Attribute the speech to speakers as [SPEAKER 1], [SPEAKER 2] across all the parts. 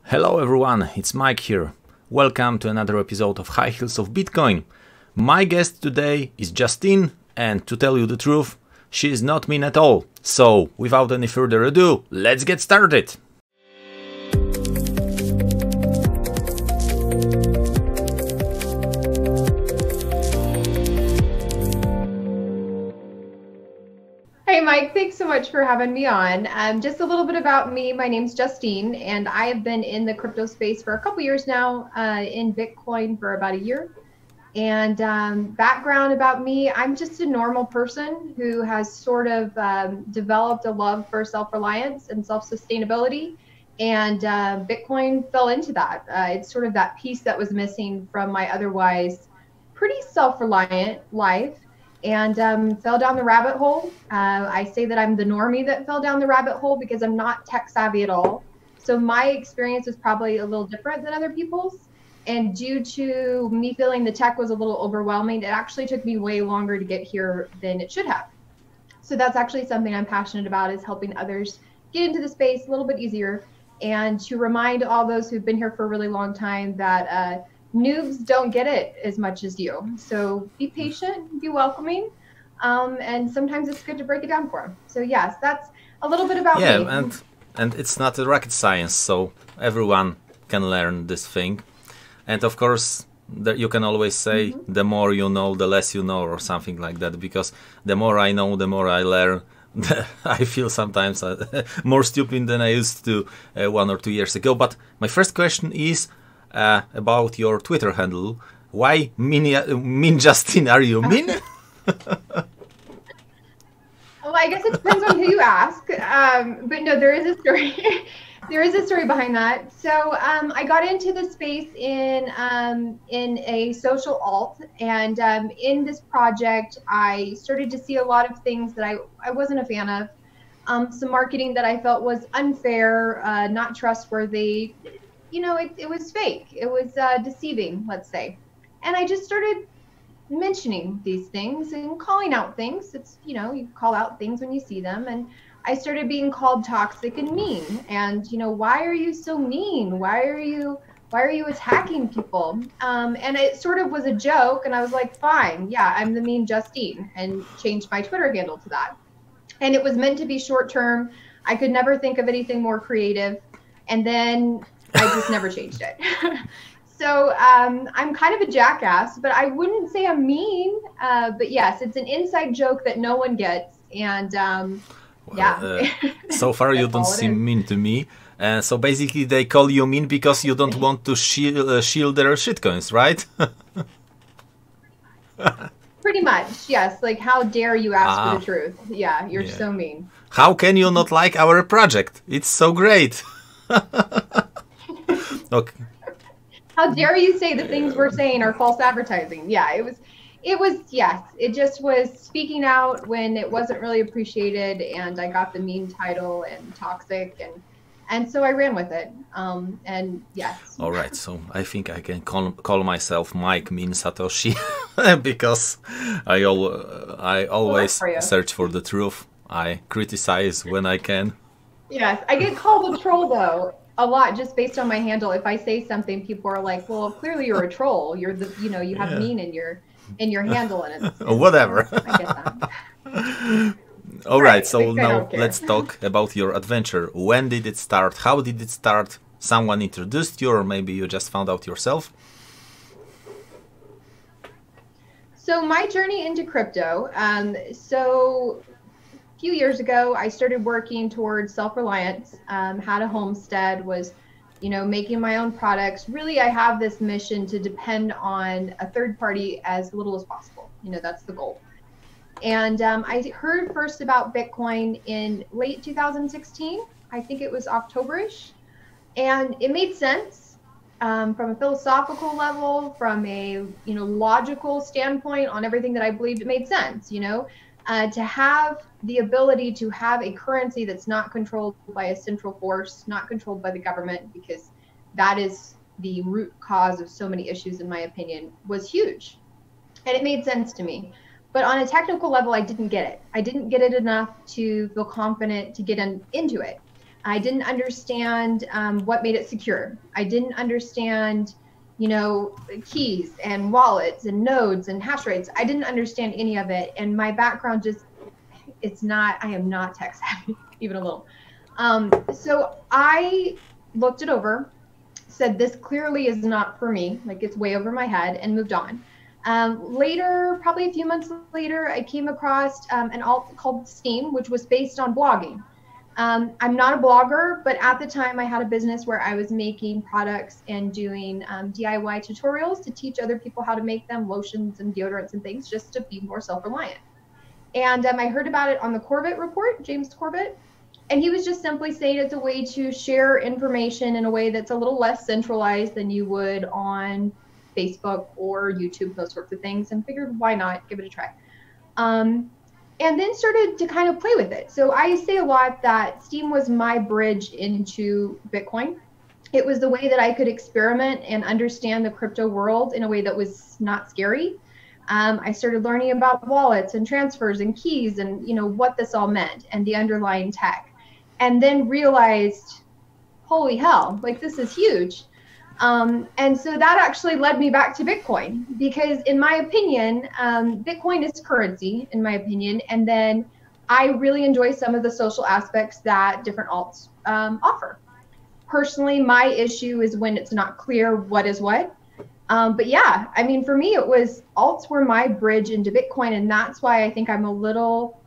[SPEAKER 1] Hello everyone, it's Mike here. Welcome to another episode of High Heels of Bitcoin. My guest today is Justine, and to tell you the truth, she is not mean at all. So, without any further ado, let's get started!
[SPEAKER 2] Hey Mike, thanks so much for having me on. Just a little bit about me. My name's Justine, and I have been in the crypto space for a couple years now, in Bitcoin for about a year. And background about me, I'm just a normal person who has sort of developed a love for self-reliance and self-sustainability. And Bitcoin fell into that. It's sort of that piece that was missing from my otherwise pretty self-reliant life. And fell down the rabbit hole. I say that I'm the normie that fell down the rabbit hole because I'm not tech savvy at all. So my experience is probably a little different than other people's. And due to me feeling the tech was a little overwhelming, it actually took me way longer to get here than it should have. So that's actually something I'm passionate about, is helping others get into the space a little bit easier, and to remind all those who've been here for a really long time that noobs don't get it as much as you. So be patient, be welcoming, and sometimes it's good to break it down for them. So yes, that's a little bit about me.
[SPEAKER 1] Yeah, and it's not a rocket science, so everyone can learn this thing. And of course, you can always say, the more you know, the less you know, or something like that, because the more I know, the more I learn. I feel sometimes more stupid than I used to 1 or 2 years ago. But my first question is, about your Twitter handle. Why mean Justine? Are you mean?
[SPEAKER 2] Well, I guess it depends on who you ask. But no, there is a story. There is a story behind that. So I got into the space in a social alt, and in this project, I started to see a lot of things that I wasn't a fan of. Some marketing that I felt was unfair, not trustworthy. You know, it was fake. It was deceiving, let's say. And I just started mentioning these things and calling out things. It's, you know, you call out things when you see them. And I started being called toxic and mean. And, you know, why are you so mean? Why are you attacking people? And it sort of was a joke. And I was like, fine, yeah, I'm the mean Justine, and changed my Twitter handle to that. And it was meant to be short term. I could never think of anything more creative. And then I just never changed it. So I'm kind of a jackass, but I wouldn't say I'm mean. But yes, it's an inside joke that no one gets. And yeah.
[SPEAKER 1] So far you don't seem mean to me. So basically they call you mean because you don't want to shield their shitcoins, right?
[SPEAKER 2] Pretty much, yes. Like, how dare you ask for the truth? Yeah, you're so mean.
[SPEAKER 1] How can you not like our project? It's so great. Okay.
[SPEAKER 2] How dare you say the things we're saying are false advertising? Yeah, it was, yes, it just was speaking out when it wasn't really appreciated, and I got the mean title and toxic, and so I ran with it. And yes.
[SPEAKER 1] All right, so I think I can call myself Mike Mean Satoshi because I always search for the truth. I criticize when I can.
[SPEAKER 2] Yes, I get called a troll though a lot, just based on my handle. If I say something, people are like, "Well, clearly you're a troll. You're the, you know, you have mean in your handle," and it's
[SPEAKER 1] whatever.
[SPEAKER 2] I get that.
[SPEAKER 1] All right, so now let's talk about your adventure. When did it start? How did it start? Someone introduced you, or maybe you just found out yourself?
[SPEAKER 2] So my journey into crypto. So a few years ago, I started working towards self-reliance. Had a homestead, was, you know, making my own products. Really, I have this mission to depend on a third party as little as possible. You know, that's the goal. And I heard first about Bitcoin in late 2016. I think it was October-ish. And it made sense from a philosophical level, from a, you know, logical standpoint on everything that I believed. It made sense, you know, to have the ability to have a currency that's not controlled by a central force, not controlled by the government, because that is the root cause of so many issues, in my opinion, was huge. And it made sense to me. But on a technical level, I didn't get it. I didn't get it enough to feel confident to get into it. I didn't understand what made it secure. I didn't understand, you know, keys and wallets and nodes and hash rates. I didn't understand any of it. And my background just, I am not tech savvy, even a little. So I looked it over, said this clearly is not for me, like it's way over my head, and moved on. Later, probably a few months later, I came across an alt called Steam, which was based on blogging. I'm not a blogger, but at the time I had a business where I was making products and doing DIY tutorials to teach other people how to make them, lotions and deodorants and things, just to be more self-reliant. And I heard about it on the Corbett report, James Corbett, and he was just simply saying it's a way to share information in a way that's a little less centralized than you would on Facebook or YouTube, those sorts of things, and figured why not give it a try. And then started to kind of play with it. So I say a lot that Steam was my bridge into Bitcoin. It was the way that I could experiment and understand the crypto world in a way that was not scary. I started learning about wallets and transfers and keys and, you know, what this all meant and the underlying tech. And then realized, holy hell, like this is huge. And so that actually led me back to Bitcoin, because in my opinion, Bitcoin is currency, in my opinion. And then I really enjoy some of the social aspects that different alts offer. Personally, my issue is when it's not clear what is what. But yeah, I mean, for me, it was alts were my bridge into Bitcoin. And that's why I think I'm a little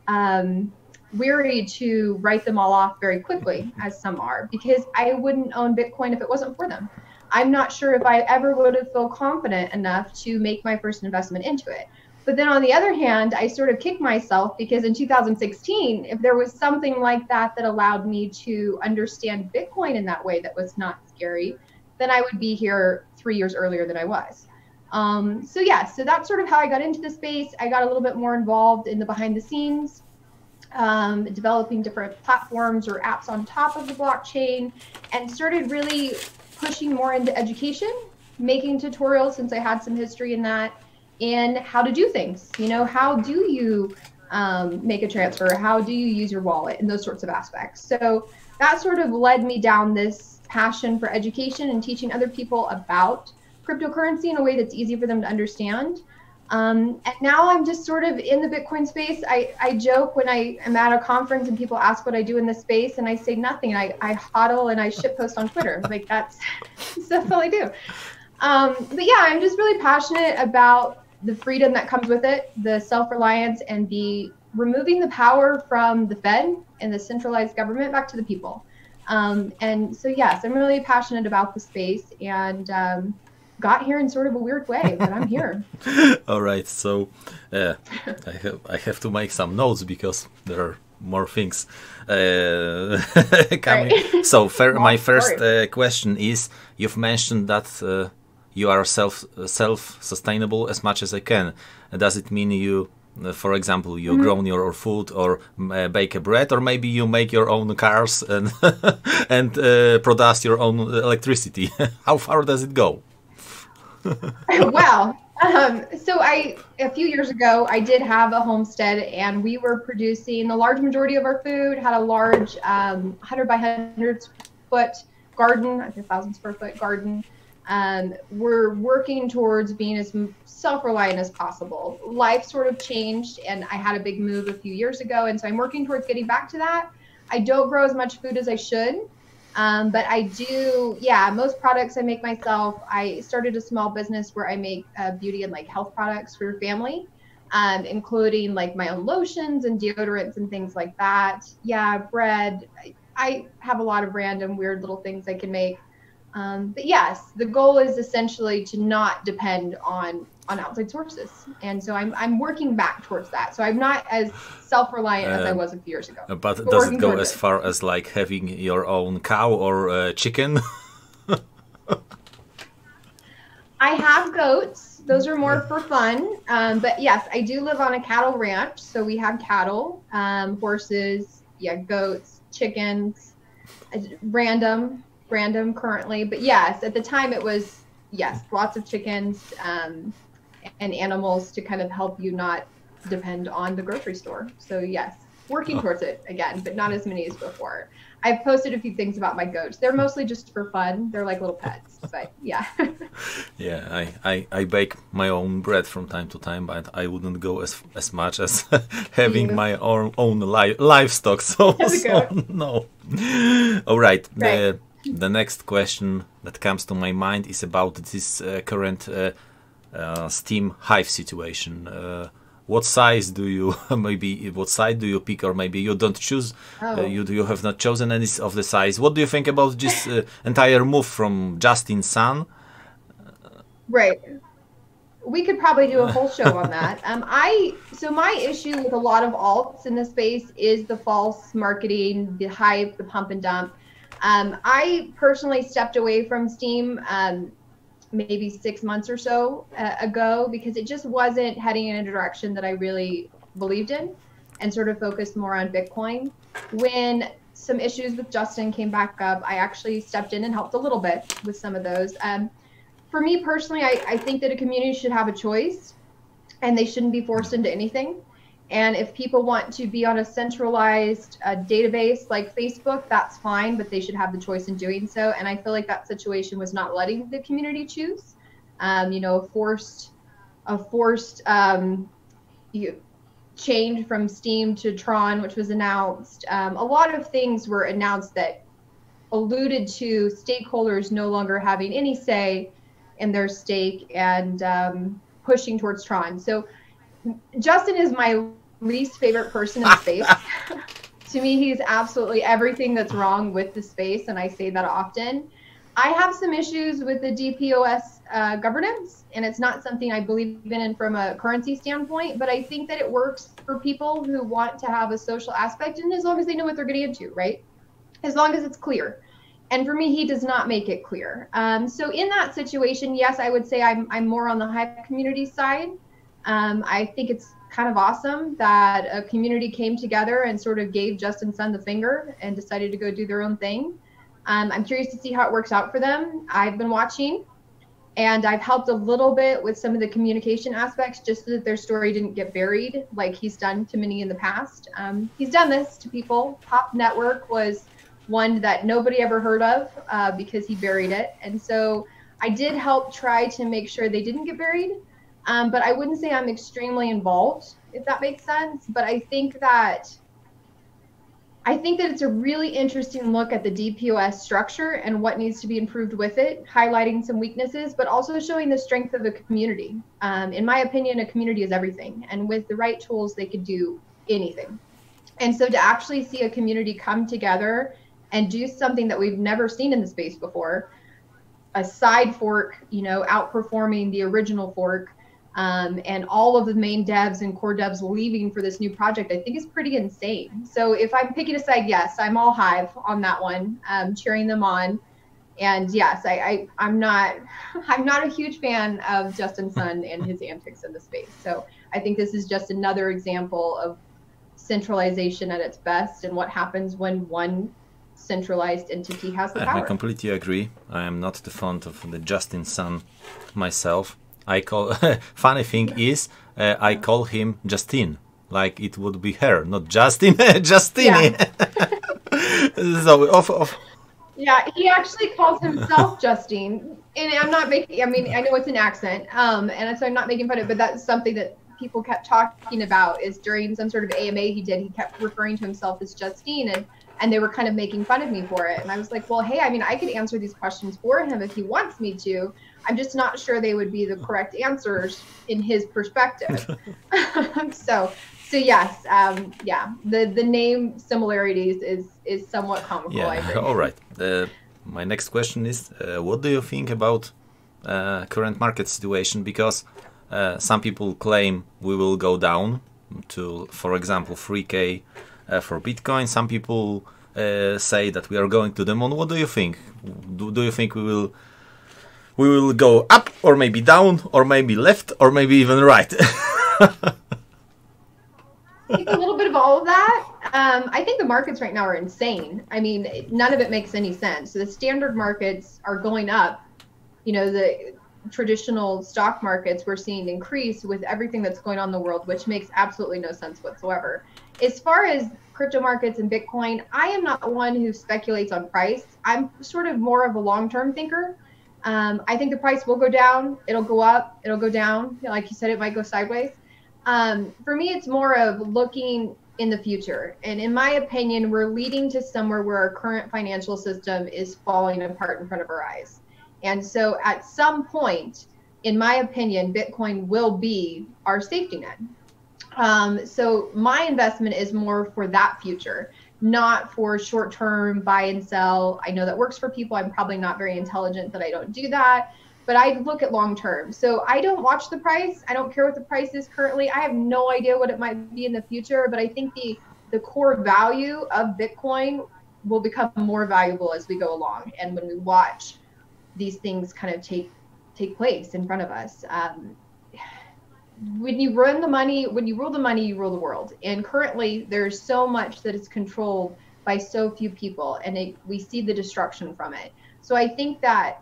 [SPEAKER 2] weary to write them all off very quickly, as some are, because I wouldn't own Bitcoin if it wasn't for them. I'm not sure if I ever would have felt confident enough to make my first investment into it. But then on the other hand, I sort of kicked myself because in 2016, if there was something like that that allowed me to understand Bitcoin in that way that was not scary, then I would be here 3 years earlier than I was. So yeah, so that's sort of how I got into the space. I got a little bit more involved in the behind the scenes, developing different platforms or apps on top of the blockchain, and started really pushing more into education, making tutorials, since I had some history in that, in how to do things. You know, how do you make a transfer? How do you use your wallet? And those sorts of aspects. So that sort of led me down this passion for education and teaching other people about cryptocurrency in a way that's easy for them to understand. And now I'm just sort of in the Bitcoin space. I joke when I am at a conference and people ask what I do in this space, and I say nothing. I hodl and I shitpost on Twitter. Like that's all I do. But yeah, I'm just really passionate about the freedom that comes with it, the self-reliance, and the removing the power from the Fed and the centralized government back to the people. And so yes, I'm really passionate about the space, and got here in sort of a weird way, but I'm here.
[SPEAKER 1] All right, so I have to make some notes because there are more things coming.
[SPEAKER 2] Right.
[SPEAKER 1] So my first question is: you've mentioned that you are self-sustainable as much as I can. Does it mean you, for example, you grown your food or bake a bread, or maybe you make your own cars and and produce your own electricity? How far does it go?
[SPEAKER 2] Wow. So a few years ago, I did have a homestead, and we were producing the large majority of our food, had a large 100 by 100 foot garden, I think 1,000 square foot garden. We're working towards being as self-reliant as possible. Life sort of changed, and I had a big move a few years ago, and so I'm working towards getting back to that. I don't grow as much food as I should. But I do, yeah, most products I make myself. I started a small business where I make beauty and like health products for your family, including like my own lotions and deodorants and things like that. Yeah, bread. I have a lot of random weird little things I can make. But yes, the goal is essentially to not depend on outside sources. And so I'm working back towards that. So I'm not as self-reliant as I was a few years ago.
[SPEAKER 1] But does it go as far as like having your own cow or chicken?
[SPEAKER 2] I have goats. Those are more for fun. But yes, I do live on a cattle ranch. So we have cattle, horses, yeah, goats, chickens, random currently. But yes, at the time it was, yes, lots of chickens and animals to kind of help you not depend on the grocery store. So yes, working towards it again, but not as many as before. I've posted a few things about my goats. They're mostly just for fun. They're like little pets, but yeah.
[SPEAKER 1] Yeah, I bake my own bread from time to time, but I wouldn't go as much as having my own livestock. So, no. All right.
[SPEAKER 2] Right.
[SPEAKER 1] The next question that comes to my mind is about this current Steam Hive situation. What size do you what side do you pick, or maybe you don't choose? You have not chosen any of the size. What do you think about this entire move from Justine's son?
[SPEAKER 2] Right. We could probably do a whole show on that. So my issue with a lot of alts in the space is the false marketing, the hype, the pump and dump. I personally stepped away from Steam maybe 6 months or so ago, because it just wasn't heading in a direction that I really believed in, and sort of focused more on Bitcoin. When some issues with Justine came back up, I actually stepped in and helped a little bit with some of those. For me personally, I think that a community should have a choice, and they shouldn't be forced into anything. And if people want to be on a centralized database like Facebook, that's fine, but they should have the choice in doing so. And I feel like that situation was not letting the community choose. A forced change from Steam to Tron, which was announced. A lot of things were announced that alluded to stakeholders no longer having any say in their stake, and pushing towards Tron. So Justine is my least favorite person in the space. To me, he's absolutely everything that's wrong with the space, and I say that often. I have some issues with the DPoS governance, and it's not something I believe in from a currency standpoint, but I think that it works for people who want to have a social aspect, and as long as they know what they're getting into, right? As long as it's clear. And for me, he does not make it clear. So in that situation, yes, I would say I'm more on the Hive community side. I think it's kind of awesome that a community came together and sort of gave Justine's son the finger and decided to go do their own thing. I'm curious to see how it works out for them. I've been watching, and I've helped a little bit with some of the communication aspects, just so that their story didn't get buried like he's done to many in the past. He's done this to people. Pop Network was one that nobody ever heard of because he buried it. And so I did help try to make sure they didn't get buried. But I wouldn't say I'm extremely involved, if that makes sense. But I think that it's a really interesting look at the DPoS structure and what needs to be improved with it, highlighting some weaknesses, but also showing the strength of a community. In my opinion, a community is everything. And with the right tools, they could do anything. And so to actually see a community come together and do something that we've never seen in the space before, a side fork, outperforming the original fork, and all of the main devs and core devs leaving for this new project, I think is pretty insane. So if I'm picking a side, yes, I'm all Hive on that one, cheering them on. And yes, I'm not a huge fan of Justine's son and his antics in the space. So I think this is just another example of centralization at its best, and what happens when one centralized entity has the power.
[SPEAKER 1] I completely agree. I am not the fond of the Justine's son myself. I call funny thing is I call him Justine, like it would be her, not Justine. Justine. Yeah. So
[SPEAKER 2] yeah, he actually calls himself Justine, and I'm not making. I mean, I know it's an accent, and so I'm not making fun of it, but that's something that people kept talking about. Is during some sort of AMA he did, he kept referring to himself as Justine, and they were kind of making fun of me for it. And I was like, well, hey, I mean, I could answer these questions for him if he wants me to. I'm just not sure they would be the correct answers in his perspective. So yes, yeah, the name similarities is somewhat comical.
[SPEAKER 1] Yeah,
[SPEAKER 2] I agree.
[SPEAKER 1] All right. My next question is, what do you think about current market situation? Because some people claim we will go down to, for example, 3K for Bitcoin. Some people say that we are going to the moon. What do you think? Do you think we will go up, or maybe down, or maybe left, or maybe even right?
[SPEAKER 2] I think a little bit of all of that. I think the markets right now are insane. I mean, none of it makes any sense. So the standard markets are going up. The traditional stock markets we're seeing increase with everything that's going on in the world, which makes absolutely no sense whatsoever. As far as crypto markets and Bitcoin, I am not one who speculates on price. I'm sort of more of a long-term thinker. I think the price will go down, it'll go up, it'll go down. Like you said, it might go sideways. For me, it's more of looking in the future. And in my opinion, we're leading to somewhere where our current financial system is falling apart in front of our eyes. And so at some point, in my opinion, Bitcoin will be our safety net. So my investment is more for that future, not for short-term buy and sell. I know that works for people. I'm probably not very intelligent that I don't do that, but I look at long-term. So I don't watch the price. I don't care what the price is currently. I have no idea what it might be in the future, but I think the core value of Bitcoin will become more valuable as we go along. And when we watch these things kind of take place in front of us, when you run the money, when you rule the money, you rule the world. And currently there's so much that is controlled by so few people, and we see the destruction from it. So I think that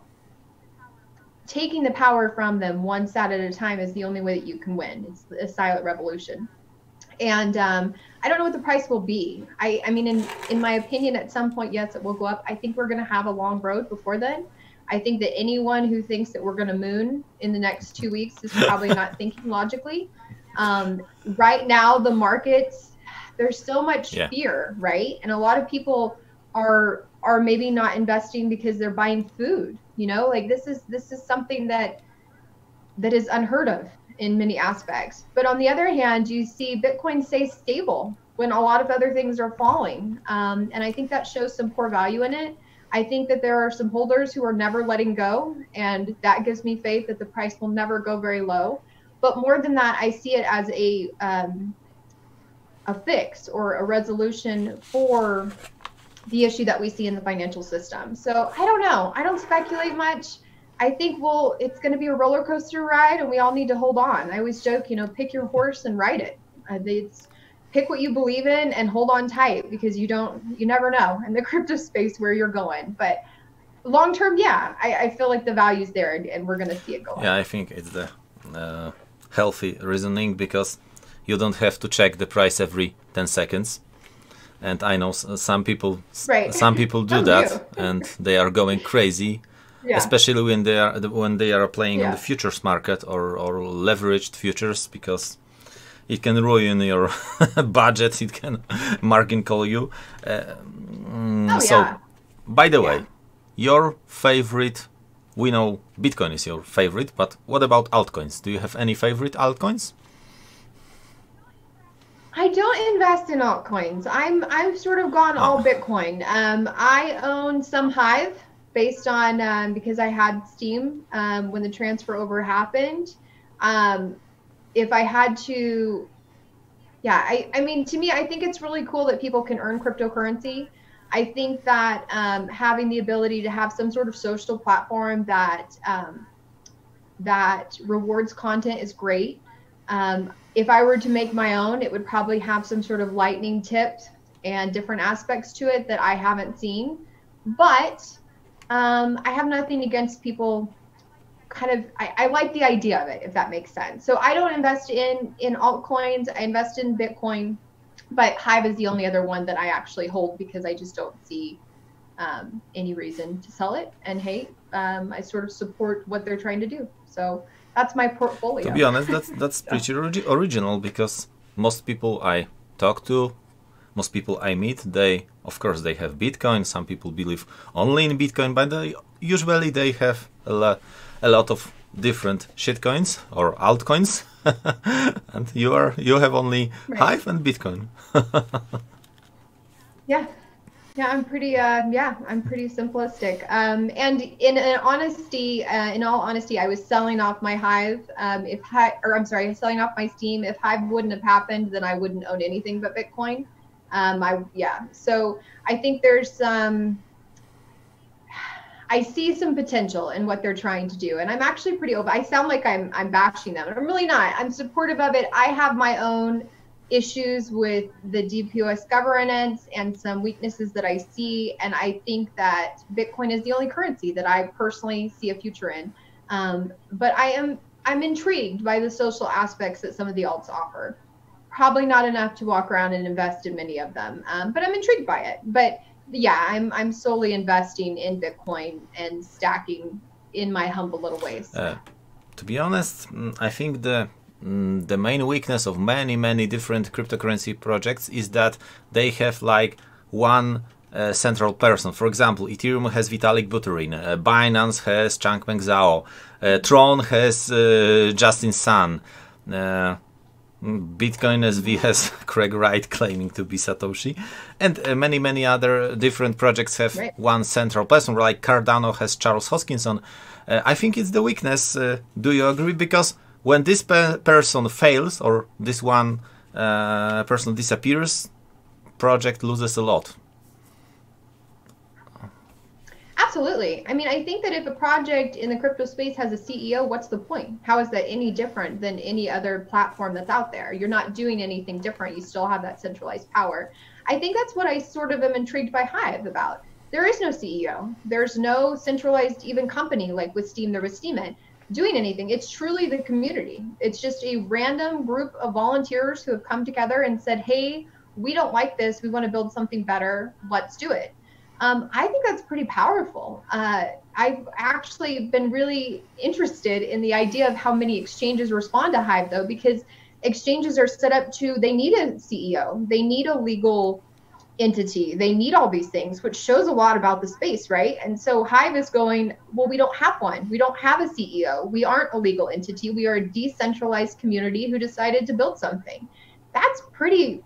[SPEAKER 2] taking the power from them one side at a time is the only way that you can win. It's a silent revolution. And I don't know what the price will be. I mean, in my opinion, at some point, yes, it will go up. I think we're going to have a long road before then. I think that anyone who thinks that we're going to moon in the next 2 weeks is probably not thinking logically. Right now, the markets, there's so much fear, right? And a lot of people are maybe not investing because they're buying food. You know, like this is something that is unheard of in many aspects. But on the other hand, you see Bitcoin stay stable when a lot of other things are falling. And I think that shows some core value in it. I think that there are some holders who are never letting go, and that gives me faith that the price will never go very low. But more than that, I see it as a fix or a resolution for the issue that we see in the financial system. So I don't know. I don't speculate much. I think it's going to be a roller coaster ride, and we all need to hold on. I always joke, pick your horse and ride it. Pick what you believe in and hold on tight, because you never know in the crypto space where you're going. But long term, I feel like the value's there, and we're going to see it go on.
[SPEAKER 1] Yeah, I think it's the healthy reasoning, because you don't have to check the price every 10 seconds. And I know some people do that, and they are going crazy, especially when they are playing on the futures market or leveraged futures, because it can ruin your budget. It can margin call you. By the way, your favorite, we know Bitcoin is your favorite, but what about altcoins? Do you have any favorite altcoins?
[SPEAKER 2] I don't invest in altcoins. I've sort of gone all Bitcoin. I own some Hive based on because I had Steam when the transfer over happened. If I had to, I mean, to me, I think it's really cool that people can earn cryptocurrency. I think that having the ability to have some sort of social platform that rewards content is great. If I were to make my own, it would probably have some sort of lightning tips and different aspects to it that I haven't seen. But I have nothing against people. I like the idea of it, if that makes sense. So I don't invest in altcoins. I invest in Bitcoin, but Hive is the only other one that I actually hold, because I just don't see any reason to sell it. And hey, I sort of support what they're trying to do. So that's my portfolio.
[SPEAKER 1] To be honest, that's pretty original, because most people I talk to, most people I meet, they have Bitcoin. Some people believe only in Bitcoin, but usually they have a lot of different shitcoins or altcoins, and you have only Hive and Bitcoin.
[SPEAKER 2] I'm pretty I'm pretty simplistic. And in all honesty, I was selling off my Hive. Selling off my Steam. If Hive wouldn't have happened, then I wouldn't own anything but Bitcoin. So I think there's some. I see some potential in what they're trying to do, and I'm actually pretty open. I sound like I'm bashing them, and I'm really not. I'm supportive of it. I have my own issues with the DPoS governance and some weaknesses that I see, and I think that Bitcoin is the only currency that I personally see a future in. But I'm intrigued by the social aspects that some of the alts offer. probably not enough to walk around and invest in many of them. But I'm intrigued by it. But yeah, I'm solely investing in Bitcoin and stacking in my humble little ways.
[SPEAKER 1] To be honest, I think the main weakness of many different cryptocurrency projects is that they have like one central person. For example, Ethereum has Vitalik Buterin, Binance has Changpeng Zhao, Tron has Justine Sun, Bitcoin SV has Craig Wright claiming to be Satoshi, and many other different projects have one central person, like Cardano has Charles Hoskinson. I think it's the weakness. Do you agree? Because when this person fails, or this one person disappears, project loses a lot.
[SPEAKER 2] Absolutely. I mean, I think that if a project in the crypto space has a CEO, what's the point? How is that any different than any other platform that's out there? You're not doing anything different. You still have that centralized power. I think that's what I sort of am intrigued by Hive about. There is no CEO. There's no centralized even company like with Steem, there was Steemit, doing anything. It's truly the community. It's just a random group of volunteers who have come together and said, hey, we don't like this. We want to build something better. Let's do it. I think that's pretty powerful. I've actually been really interested in the idea of how many exchanges respond to Hive, though, because exchanges are set up they need a CEO. They need a legal entity. They need all these things, which shows a lot about the space, right? And so Hive is going, well, we don't have one. We don't have a CEO. We aren't a legal entity. We are a decentralized community who decided to build something. That's pretty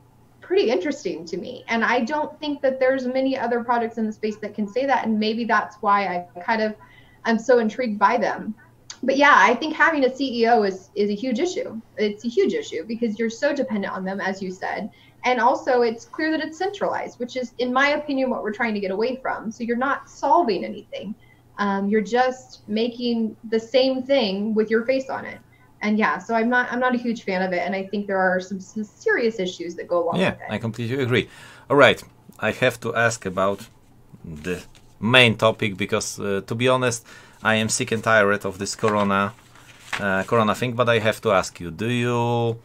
[SPEAKER 2] interesting to me. And I don't think that there's many other projects in the space that can say that. And maybe that's why I'm so intrigued by them. But yeah, I think having a CEO is a huge issue. It's a huge issue because you're so dependent on them, as you said. And also it's clear that it's centralized, which is, in my opinion, what we're trying to get away from. So you're not solving anything. You're just making the same thing with your face on it. And yeah, so I'm not a huge fan of it, and I think there are some serious issues that go along with it.
[SPEAKER 1] Yeah, I completely agree. All right, I have to ask about the main topic because, to be honest, I am sick and tired of this corona thing. But I have to ask you: do you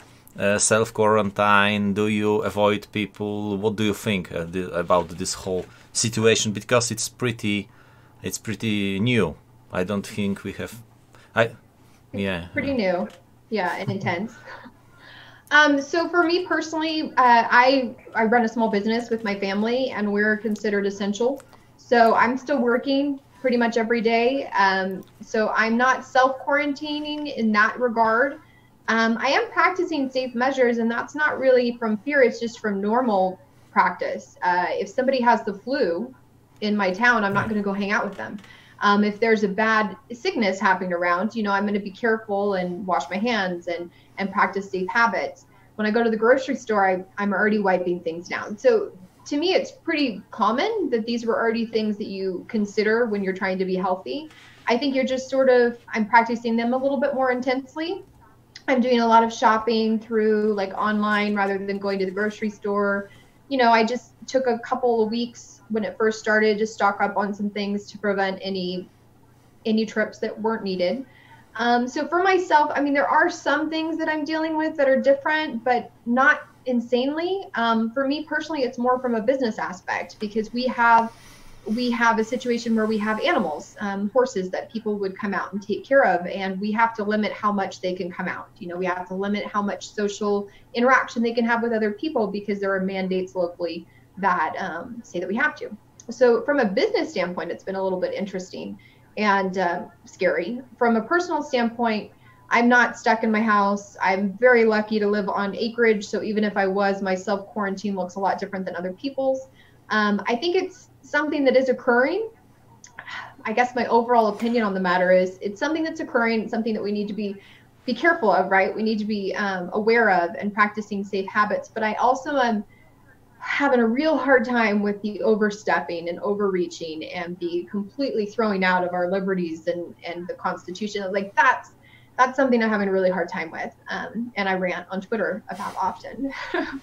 [SPEAKER 1] self-quarantine? Do you avoid people? What do you think about this whole situation? Because it's pretty new. I don't think we have.
[SPEAKER 2] Pretty new, and intense. So for me personally, I run a small business with my family, and we're considered essential. So I'm still working pretty much every day. So I'm not self-quarantining in that regard. I am practicing safe measures, and that's not really from fear. It's just from normal practice. If somebody has the flu in my town, I'm not going to go hang out with them. If there's a bad sickness happening around, I'm going to be careful and wash my hands and practice safe habits. When I go to the grocery store, I'm already wiping things down. So to me, it's pretty common that these were already things that you consider when you're trying to be healthy. I think you're just I'm practicing them a little bit more intensely. I'm doing a lot of shopping through like online rather than going to the grocery store. I just took a couple of weeks when it first started to stock up on some things to prevent any trips that weren't needed. So for myself, I mean, there are some things that I'm dealing with that are different, but not insanely. For me personally, it's more from a business aspect because we have a situation where we have animals, horses that people would come out and take care of, and we have to limit how much they can come out. We have to limit how much social interaction they can have with other people because there are mandates locally that say that we have to. So from a business standpoint, it's been a little bit interesting and scary. From a personal standpoint, I'm not stuck in my house. I'm very lucky to live on acreage. So even if I was, my self-quarantine looks a lot different than other people's. I think it's something that is occurring. I guess my overall opinion on the matter is it's something that's occurring. It's something that we need to be careful of, right? We need to be aware of and practicing safe habits. But I also am having a real hard time with the overstepping and overreaching and the completely throwing out of our liberties and the Constitution. Like that's something I'm having a really hard time with. And I rant on Twitter about often.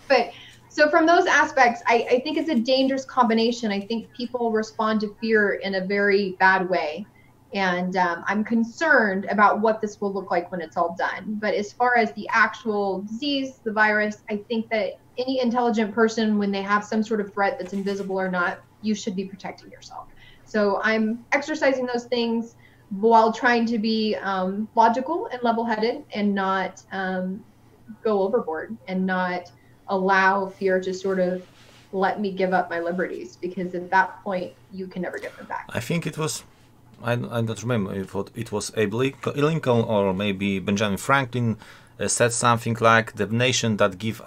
[SPEAKER 2] But so from those aspects, I think it's a dangerous combination. I think people respond to fear in a very bad way. And I'm concerned about what this will look like when it's all done. But as far as the actual disease, the virus, I think that any intelligent person, when they have some sort of threat that's invisible or not, you should be protecting yourself. So I'm exercising those things while trying to be logical and level-headed, and not go overboard, and not allow fear to sort of let me give up my liberties, because at that point you can never get them back.
[SPEAKER 1] I think it was, I don't remember if it was Abe Lincoln or maybe Benjamin Franklin said something like, the nation that gives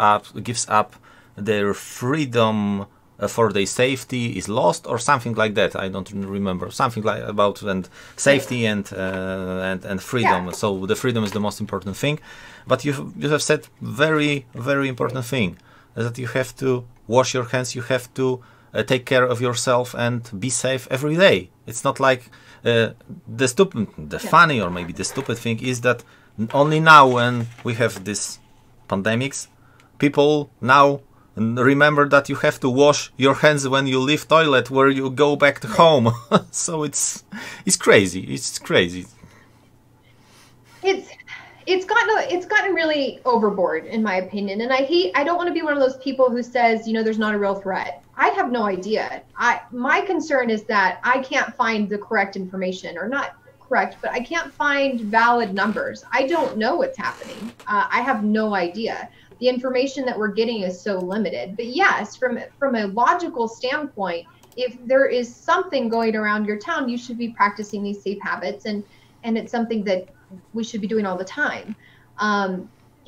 [SPEAKER 1] up their freedom for their safety is lost, or something like that. I don't remember, something like about and safety and freedom.
[SPEAKER 2] Yeah.
[SPEAKER 1] So the freedom is the most important thing. But you have said very, very important thing, that you have to wash your hands, you have to take care of yourself and be safe every day. It's not like the funny or maybe the stupid thing is that only now when we have this pandemics, people now remember that you have to wash your hands when you leave toilet, where you go back to home. So it's crazy. It's crazy.
[SPEAKER 2] It's gotten really overboard, in my opinion. And I don't want to be one of those people who says, there's not a real threat. I have no idea. My concern is that I can't find the correct information, or not correct, but I can't find valid numbers. I don't know what's happening. I have no idea. The information that we're getting is so limited. But yes, from a logical standpoint, if there is something going around your town, you should be practicing these safe habits, and it's something that we should be doing all the time.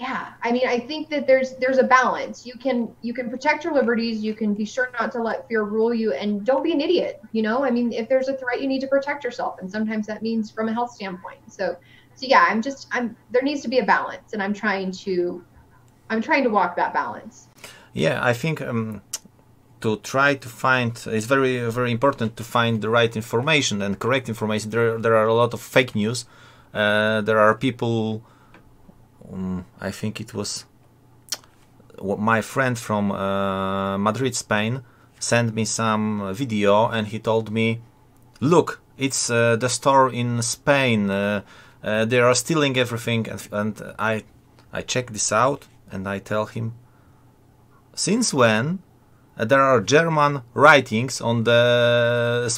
[SPEAKER 2] Yeah, I mean, I think that there's a balance. You can protect your liberties. You can be sure not to let fear rule you, and don't be an idiot. I mean, if there's a threat, you need to protect yourself, and sometimes that means from a health standpoint. So yeah, there needs to be a balance, and I'm trying to walk that balance.
[SPEAKER 1] Yeah, I think to try to find, it's very, very important to find the right information and correct information. There are a lot of fake news. There are people, I think it was my friend from Madrid, Spain, sent me some video, and he told me, look, it's the store in Spain, they are stealing everything, and I check this out, and I tell him, since when there are German writings on the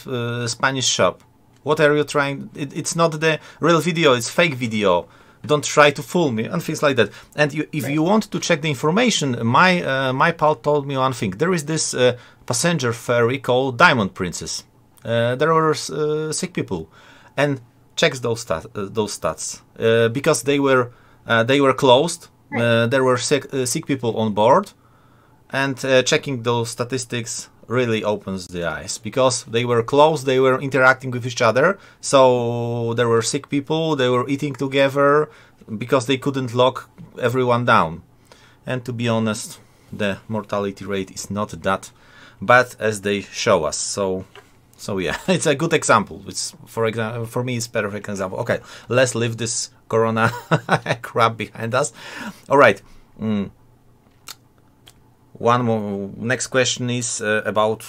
[SPEAKER 1] Spanish shop? What are you trying? It's not the real video, it's fake video. Don't try to fool me, and things like that. And if you want to check the information, my pal told me one thing. There is this passenger ferry called Diamond Princess. There were sick people, and checks those stats because they were closed. There were sick people on board, and checking those statistics really opens the eyes, because they were close, they were interacting with each other, so there were sick people, they were eating together, because they couldn't lock everyone down. And to be honest, the mortality rate is not that bad as they show us. So yeah, it's a good example. It's for me, it's perfect example. Okay, let's leave this corona crap behind us. All right. One more. Next question is about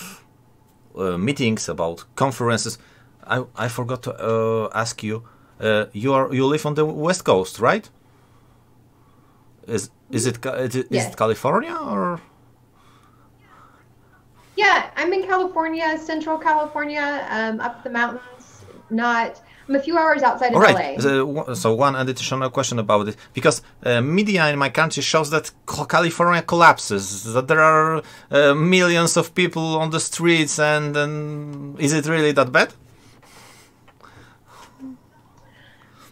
[SPEAKER 1] meetings, about conferences. I forgot to ask you. You live on the West Coast, right? Is it California or?
[SPEAKER 2] Yeah, I'm in California, Central California, up the mountains. I'm a few hours outside of LA.
[SPEAKER 1] So one additional question about it, because media in my country shows that California collapses, that there are millions of people on the streets, and is it really that bad?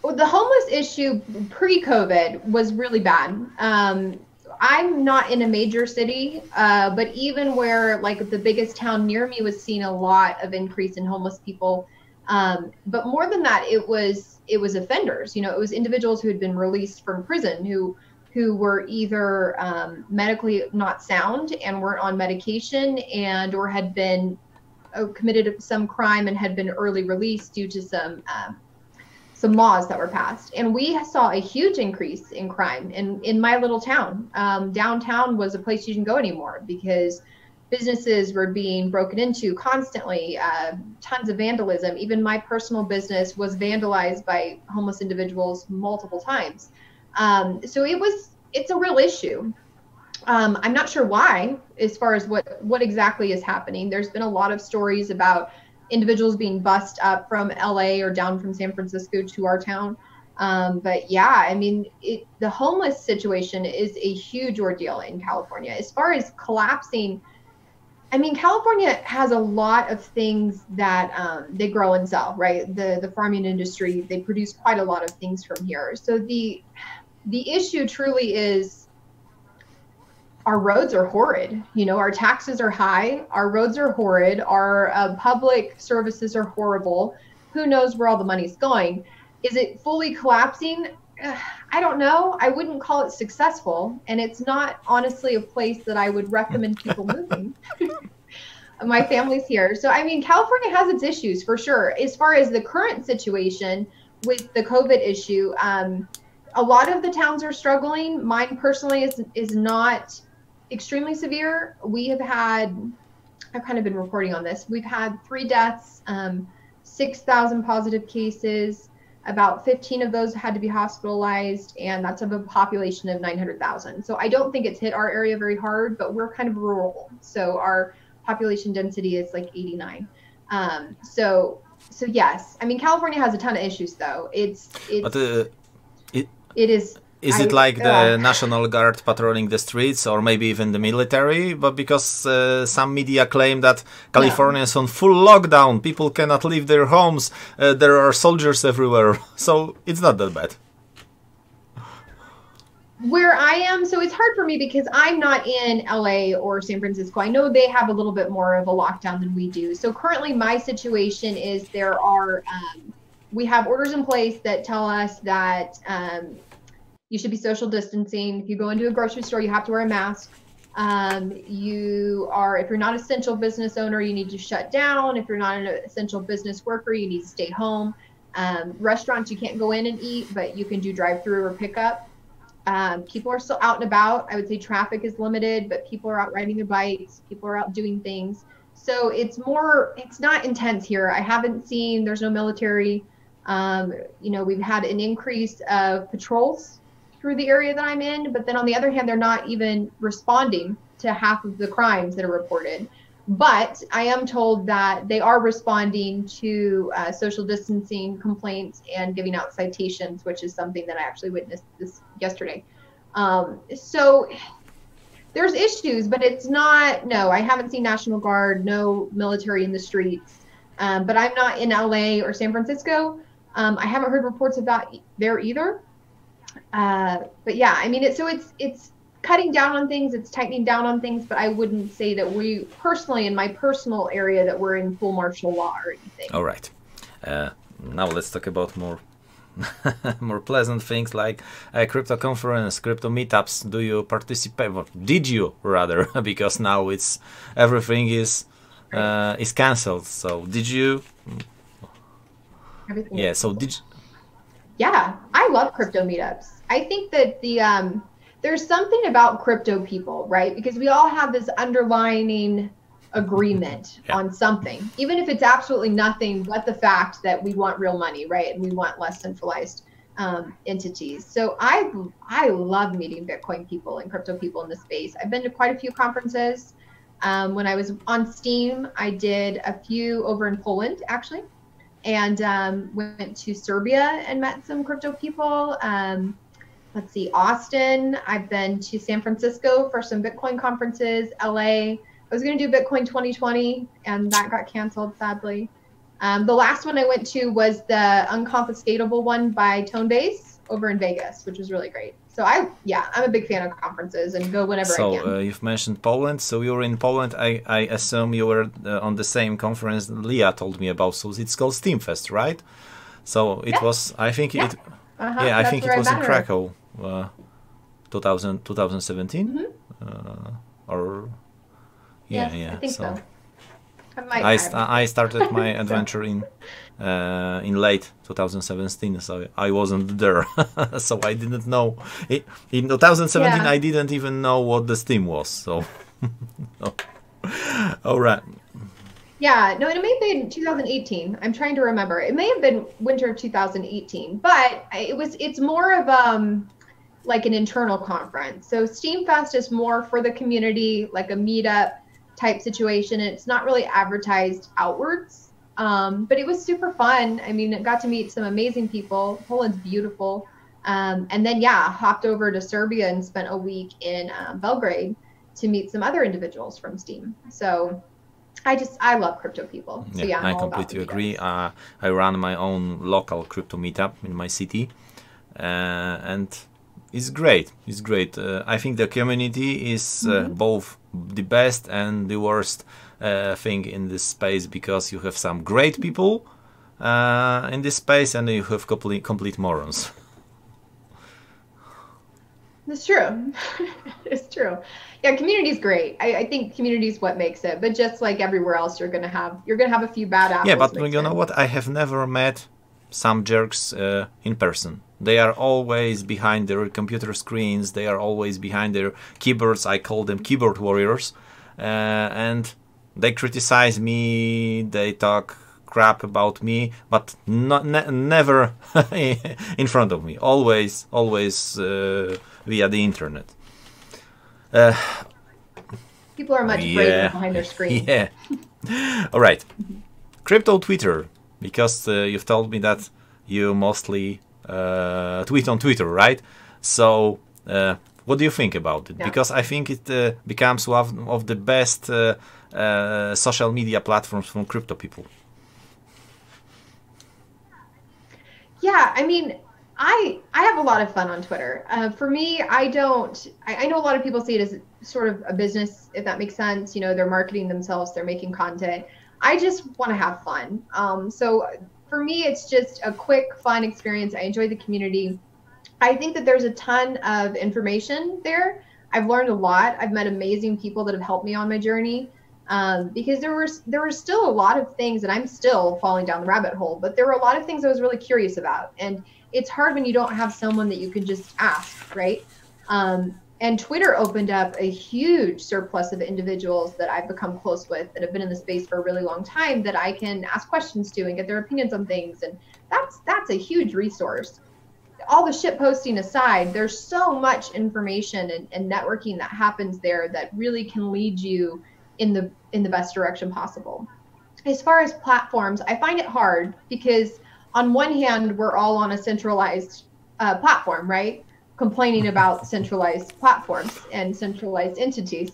[SPEAKER 2] Well, the homeless issue pre-COVID was really bad. I'm not in a major city, but even where like the biggest town near me was seeing a lot of increase in homeless people. But more than that, it was offenders. It was individuals who had been released from prison who were either medically not sound and weren't on medication, and or had been committed some crime and had been early released due to some laws that were passed. And we saw a huge increase in crime in my little town. Downtown was a place you didn't go anymore, because businesses were being broken into constantly, tons of vandalism. Even my personal business was vandalized by homeless individuals multiple times. So it's a real issue. I'm not sure why, as far as what exactly is happening. There's been a lot of stories about individuals being bussed up from LA or down from San Francisco to our town. But yeah, I mean, the homeless situation is a huge ordeal in California. As far as collapsing, I mean, California has a lot of things that they grow and sell, right? The farming industry, they produce quite a lot of things from here. So the issue truly is our roads are horrid. You know, our taxes are high, our roads are horrid, our public services are horrible. Who knows where all the money's going? Is it fully collapsing? I don't know. I wouldn't call it successful. And it's not honestly a place that I would recommend people moving. My family's here. So, I mean, California has its issues for sure. As far as the current situation with the COVID issue, a lot of the towns are struggling. Mine personally is not extremely severe. I've kind of been reporting on this. We've had 3 deaths, 6,000 positive cases. About 15 of those had to be hospitalized, and that's of a population of 900,000. So I don't think it's hit our area very hard, but we're kind of rural. So our population density is like 89. So yes, I mean, California has a ton of issues though. It is.
[SPEAKER 1] Is it like the National Guard patrolling the streets, or maybe even the military? But because some media claim that California is on full lockdown, people cannot leave their homes, there are soldiers everywhere, so it's not that bad.
[SPEAKER 2] Where I am, so it's hard for me because I'm not in LA or San Francisco. I know they have a little bit more of a lockdown than we do. So currently my situation is we have orders in place that tell us that you should be social distancing. If you go into a grocery store, you have to wear a mask. If you're not an essential business owner, you need to shut down. If you're not an essential business worker, you need to stay home. Restaurants, you can't go in and eat, but you can do drive-through or pickup. People are still out and about. I would say traffic is limited, but people are out riding their bikes. People are out doing things. So it's not intense here. I haven't seen, there's no military. We've had an increase of patrols through the area that I'm in, but then on the other hand, they're not even responding to half of the crimes that are reported. But I am told that they are responding to social distancing complaints and giving out citations, which is something that I actually witnessed this yesterday. So there's issues, but I haven't seen National Guard, no military in the streets. But I'm not in LA or San Francisco. I haven't heard reports of that there either. But yeah, I mean, it's cutting down on things, it's tightening down on things, but I wouldn't say that we personally, in my personal area, that we're in full martial law or anything.
[SPEAKER 1] All right. Now let's talk about more more pleasant things like crypto conference, crypto meetups. Do you participate? Well, did you rather? Because now everything is cancelled. So did you?
[SPEAKER 2] Everything.
[SPEAKER 1] Yeah. So did.
[SPEAKER 2] Yeah, I love crypto meetups. I think that there's something about crypto people, right? Because we all have this underlining agreement on something, even if it's absolutely nothing but the fact that we want real money, right? And we want less centralized entities. So I love meeting Bitcoin people and crypto people in the space. I've been to quite a few conferences. When I was on Steam, I did a few over in Poland, actually. And went to Serbia and met some crypto people. Let's see, Austin. I've been to San Francisco for some Bitcoin conferences, LA. I was going to do Bitcoin 2020, and that got canceled, sadly. The last one I went to was the unconfiscatable one by Tonebase over in Vegas, which was really great. So I'm a big fan of conferences and go whenever I can.
[SPEAKER 1] So you've mentioned Poland. So you were in Poland. I assume you were on the same conference Leah told me about. So it's called Steamfest, right? So it was. I think it. I think it was in Krakow, 2017, or
[SPEAKER 2] yes, I think so.
[SPEAKER 1] I started my adventure in late 2017, so I wasn't there, so I didn't know. In 2017, I didn't even know what the Steam was. So, no. All right.
[SPEAKER 2] Yeah, no, and it may have been 2018. I'm trying to remember. It may have been winter of 2018, but it's more of like an internal conference. So Steam Fest is more for the community, like a meetup type situation. And it's not really advertised outwards, but it was super fun. I mean, I got to meet some amazing people. Poland's beautiful. And then, yeah, hopped over to Serbia and spent a week in Belgrade to meet some other individuals from Steam. So I love crypto people. So yeah,
[SPEAKER 1] I completely agree. I run my own local crypto meetup in my city, and it's great. It's great. I think the community is both the best and the worst thing in this space, because you have some great people in this space, and you have complete morons.
[SPEAKER 2] It's true. It's true. Yeah, community is great. I think community is what makes it. But just like everywhere else, you're gonna have a few bad apples.
[SPEAKER 1] Yeah, but you know what? I have never met some jerks in person. They are always behind their computer screens. They are always behind their keyboards. I call them keyboard warriors, and they criticize me. They talk crap about me, but never in front of me. Always via the internet.
[SPEAKER 2] People are much braver behind their screen.
[SPEAKER 1] Yeah. All right. Crypto Twitter, because you've told me that you mostly tweet on Twitter, right? So what do you think about it? Yeah. Because I think it becomes one of the best social media platforms from crypto people.
[SPEAKER 2] Yeah, I mean, I have a lot of fun on Twitter. For me, I know a lot of people see it as sort of a business, if that makes sense. You know, they're marketing themselves, they're making content. I just want to have fun. So for me, it's just a quick, fun experience. I enjoy the community. I think that there's a ton of information there. I've learned a lot. I've met amazing people that have helped me on my journey. Because there were still a lot of things, and I'm still falling down the rabbit hole, but there were a lot of things I was really curious about. And it's hard when you don't have someone that you can just ask, right? And Twitter opened up a huge surplus of individuals that I've become close with that have been in the space for a really long time that I can ask questions to and get their opinions on things. And that's a huge resource. All the shit posting aside, there's so much information and networking that happens there that really can lead you in the best direction possible. As far as platforms, I find it hard because on one hand, we're all on a centralized platform, right? Complaining about centralized platforms and centralized entities.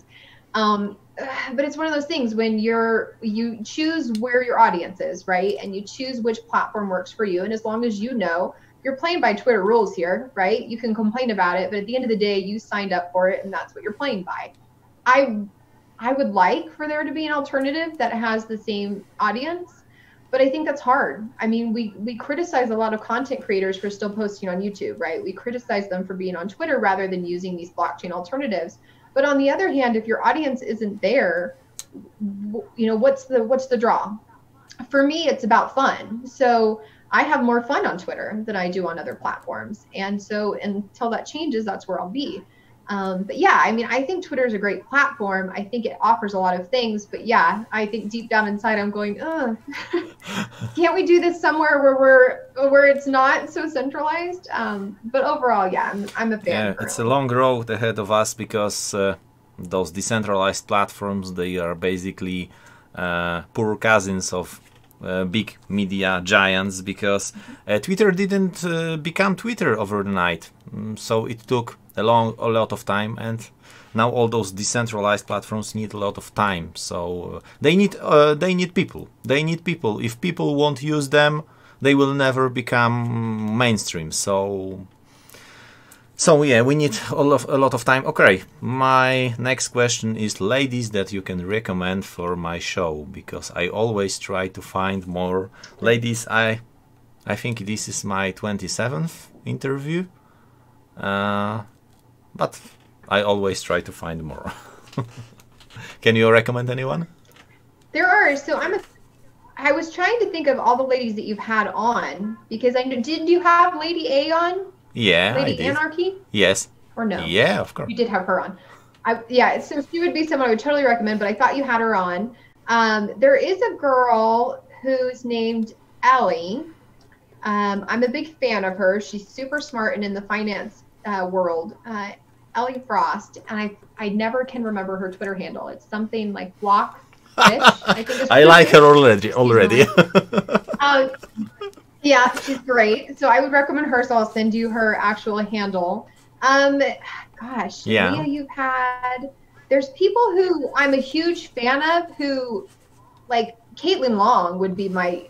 [SPEAKER 2] But it's one of those things when you choose where your audience is, right? And you choose which platform works for you. And as long as you know, you're playing by Twitter rules here, right? You can complain about it, but at the end of the day, you signed up for it and that's what you're playing by. I would like for there to be an alternative that has the same audience, but I think that's hard. I mean, we criticize a lot of content creators for still posting on YouTube, right? We criticize them for being on Twitter rather than using these blockchain alternatives. But on the other hand, if your audience isn't there, you know, what's the draw? For me, it's about fun. So I have more fun on Twitter than I do on other platforms. And so until that changes, that's where I'll be. But yeah, I mean, I think Twitter is a great platform. I think it offers a lot of things, but yeah, I think deep down inside, I'm going, can't we do this somewhere where it's not so centralized? But overall, yeah, I'm a fan.
[SPEAKER 1] Yeah, it's a long road ahead of us because those decentralized platforms, they are basically poor cousins of big media giants, because Twitter didn't become Twitter overnight. So it took a lot of time, and now all those decentralized platforms need a lot of time. So they need people. They need people. If people won't use them, they will never become mainstream. So yeah, we need a lot of time. Okay, my next question is ladies that you can recommend for my show, because I always try to find more ladies. I think this is my 27th interview, but I always try to find more. Can you recommend anyone?
[SPEAKER 2] There are. So I was trying to think of all the ladies that you've had on, because did you have Lady A on?
[SPEAKER 1] Yeah,
[SPEAKER 2] Lady Anarchy?
[SPEAKER 1] Yes.
[SPEAKER 2] Or no?
[SPEAKER 1] Yeah, of course.
[SPEAKER 2] You did have her on. Yeah, so she would be someone I would totally recommend, but I thought you had her on. There is a girl who's named Ellie. I'm a big fan of her. She's super smart and in the finance world. Ellie Frost, and I never can remember her Twitter handle. It's something like Block Fish, I think is
[SPEAKER 1] I
[SPEAKER 2] her
[SPEAKER 1] like
[SPEAKER 2] name.
[SPEAKER 1] her already.
[SPEAKER 2] Um, yeah, she's great. So I would recommend her. So I'll send you her actual handle. Gosh,
[SPEAKER 1] Yeah.
[SPEAKER 2] Leah, you've had. There's people who I'm a huge fan of who, like Caitlin Long would be my.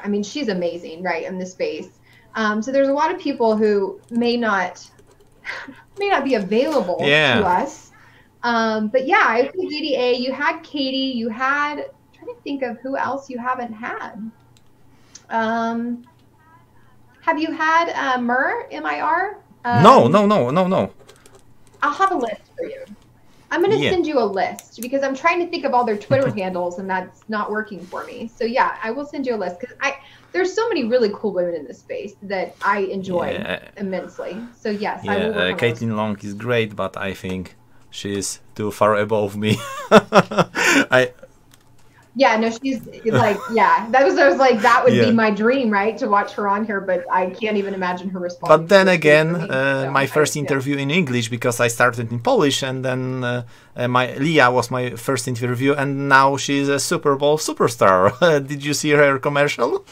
[SPEAKER 2] I mean, she's amazing, right, in this space. So there's a lot of people who may not be available to
[SPEAKER 1] Yeah.
[SPEAKER 2] us. But yeah, I think EDA. You had Katie. You had. I'm trying to think of who else you haven't had. Have you had MIR?
[SPEAKER 1] No, no, no, no, no.
[SPEAKER 2] I'll have a list for you. I'm going to
[SPEAKER 1] Yeah.
[SPEAKER 2] send you a list because I'm trying to think of all their Twitter handles and that's not working for me. So yeah, I will send you a list because there's so many really cool women in this space that I enjoy immensely. So yes, I will work on those.
[SPEAKER 1] Caitlin Long is great, but I think she's too far above me.
[SPEAKER 2] Yeah, no, she's like, yeah, I was like, that would
[SPEAKER 1] Yeah.
[SPEAKER 2] be my dream, right? To watch her on here, but I can't even imagine her responding.
[SPEAKER 1] But then
[SPEAKER 2] to this
[SPEAKER 1] again,
[SPEAKER 2] for me, so
[SPEAKER 1] my first interview in English, because I started in Polish, and then Leah was my first interview, and now she's a Super Bowl superstar. Did you see her commercial?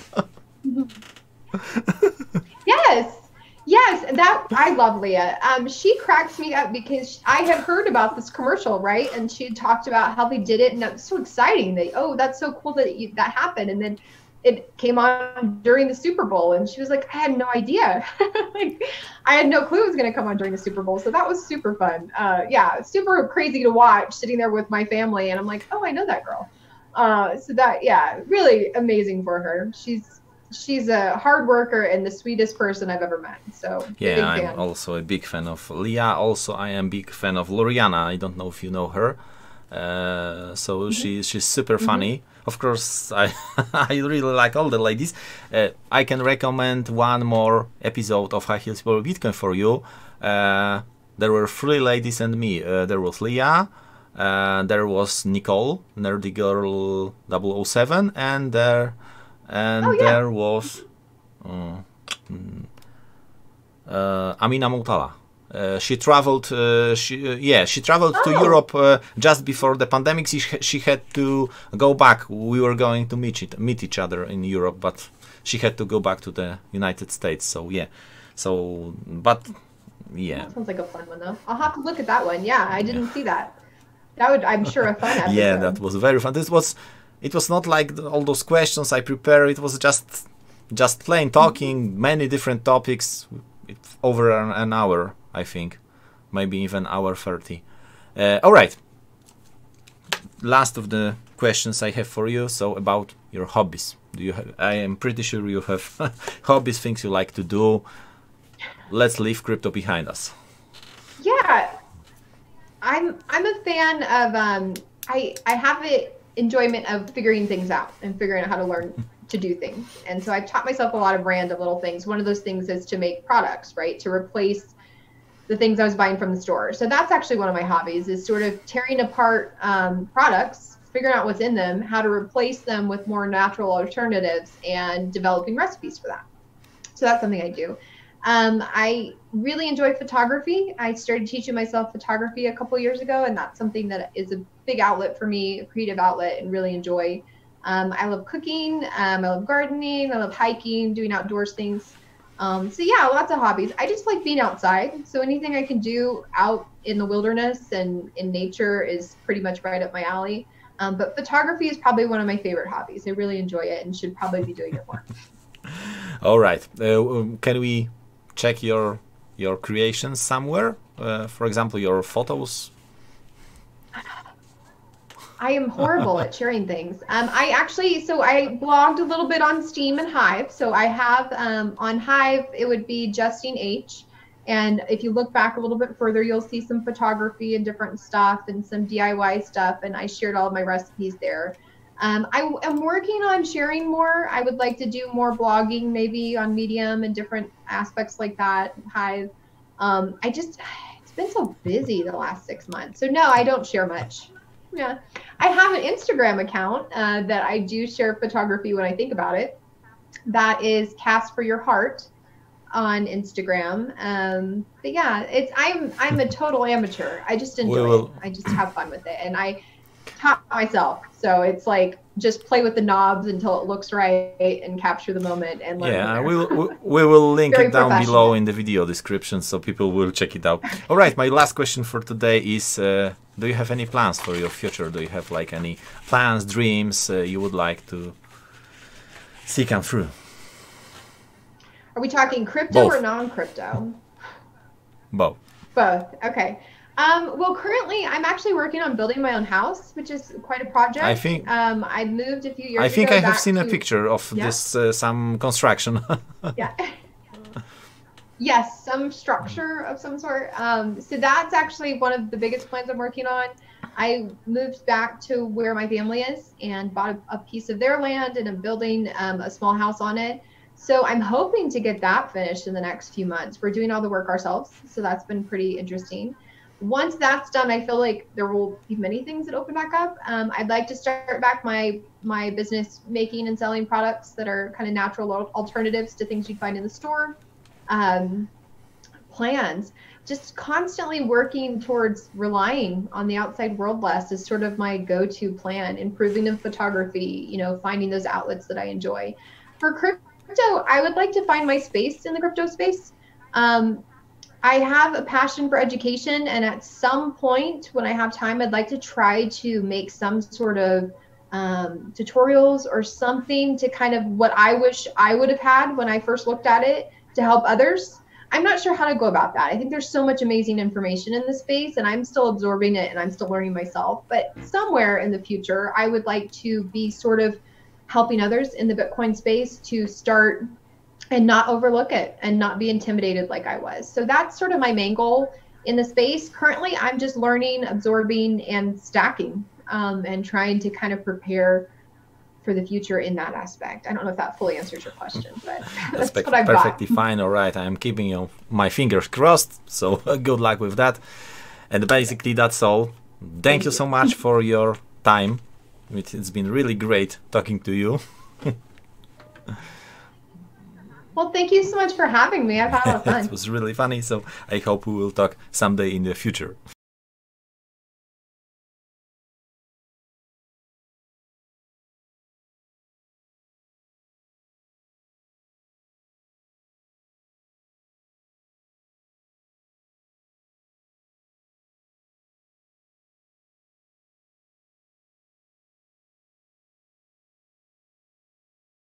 [SPEAKER 2] Yes, that I love Leah. She cracks me up because I had heard about this commercial, right? And she had talked about how they did it, and it was so exciting. That's so cool that that happened. And then it came on during the Super Bowl, and she was like, I had no idea. Like, I had no clue it was going to come on during the Super Bowl. So that was super fun. Yeah, super crazy to watch, sitting there with my family, and I'm like, oh, I know that girl. So that, yeah, really amazing for her. She's a hard worker and the sweetest person I've ever met. So
[SPEAKER 1] yeah, I'm also a big fan of Leah. Also, I am big fan of Loriana. I don't know if you know her. So she's super funny. Of course, I really like all the ladies. I can recommend one more episode of High Heels for Bitcoin for you. There were 3 ladies and me. There was Leah. There was Nicole, Nerdy Girl 007, and there was Amina Moutala. She traveled. She traveled to Europe just before the pandemic. She had to go back. We were going to meet each other in Europe, but she had to go back to the United States. So yeah. That
[SPEAKER 2] sounds like a fun one though. I'll have to look at that one. Yeah, I didn't see that. That would, I'm sure, a fun episode.
[SPEAKER 1] Yeah, that was very fun. It was not like all those questions I prepared. It was just plain talking, many different topics, over an hour, I think, maybe even hour 30. All right. Last of the questions I have for you. So about your hobbies. I am pretty sure you have hobbies, things you like to do. Let's leave crypto behind us.
[SPEAKER 2] Yeah, I'm a fan of I have the enjoyment of figuring things out and figuring out how to learn to do things. And so I've taught myself a lot of random little things. One of those things is to make products, right? To replace the things I was buying from the store. So that's actually one of my hobbies, is sort of tearing apart products, figuring out what's in them, how to replace them with more natural alternatives, and developing recipes for that. So that's something I do. I really enjoy photography. I started teaching myself photography a couple years ago, and that's something that is a big outlet for me, a creative outlet, and really enjoy. I love cooking. I love gardening. I love hiking, doing outdoors things. So yeah, lots of hobbies. I just like being outside. So anything I can do out in the wilderness and in nature is pretty much right up my alley. But photography is probably one of my favorite hobbies. I really enjoy it and should probably be doing it more.
[SPEAKER 1] All right. Can we check your creations somewhere? For example, your photos.
[SPEAKER 2] I am horrible at sharing things. I blogged a little bit on Steam and Hive. So I have on Hive, it would be Justine H. And if you look back a little bit further, you'll see some photography and different stuff and some DIY stuff. And I shared all of my recipes there. I am working on sharing more. I would like to do more blogging, maybe on Medium and different aspects like that. Hive. It's been so busy the last 6 months. So no, I don't share much. Yeah, I have an Instagram account that I do share photography when I think about it. That is Cast for Your Heart on Instagram. But yeah, I'm a total amateur. I just enjoy it. I just have fun with it, and I taught myself. So it's like just play with the knobs until it looks right and capture the moment and learn.
[SPEAKER 1] Yeah, we will link it down below in the video description so people will check it out. All right, my last question for today is: do you have any plans for your future? Do you have like any plans, dreams you would like to see come through?
[SPEAKER 2] Are we talking crypto or non-crypto?
[SPEAKER 1] Both.
[SPEAKER 2] Both. Okay. Well, currently, I'm actually working on building my own house, which is quite a project.
[SPEAKER 1] I think
[SPEAKER 2] I moved a few years ago.
[SPEAKER 1] I think I have seen a picture of this some construction.
[SPEAKER 2] Yeah. Yes, some structure of some sort. So that's actually one of the biggest plans I'm working on. I moved back to where my family is and bought a piece of their land, and I'm building a small house on it. So I'm hoping to get that finished in the next few months. We're doing all the work ourselves, so that's been pretty interesting. Once that's done, I feel like there will be many things that open back up. I'd like to start back my business making and selling products that are kind of natural alternatives to things you'd find in the store. Plans, just constantly working towards relying on the outside world less is sort of my go-to plan. Improving in photography, finding those outlets that I enjoy. For crypto, I would like to find my space in the crypto space. I have a passion for education, and at some point when I have time, I'd like to try to make some sort of tutorials or something to kind of what I wish I would have had when I first looked at it to help others. I'm not sure how to go about that. I think there's so much amazing information in this space, and I'm still absorbing it and I'm still learning myself. But somewhere in the future, I would like to be sort of helping others in the Bitcoin space to start and not overlook it and not be intimidated like I was. So that's sort of my main goal in the space. Currently, I'm just learning, absorbing, and stacking, and trying to kind of prepare for the future in that aspect. I don't know if that fully answers your question, but that's what I've got.
[SPEAKER 1] Perfectly fine. All right, I'm keeping my fingers crossed. So good luck with that. And basically, that's all. Thank you so much for your time. It's been really great talking to you.
[SPEAKER 2] Well, thank you so much for having me. I've had a lot of fun.
[SPEAKER 1] It was really funny, so I hope we will talk someday in the future.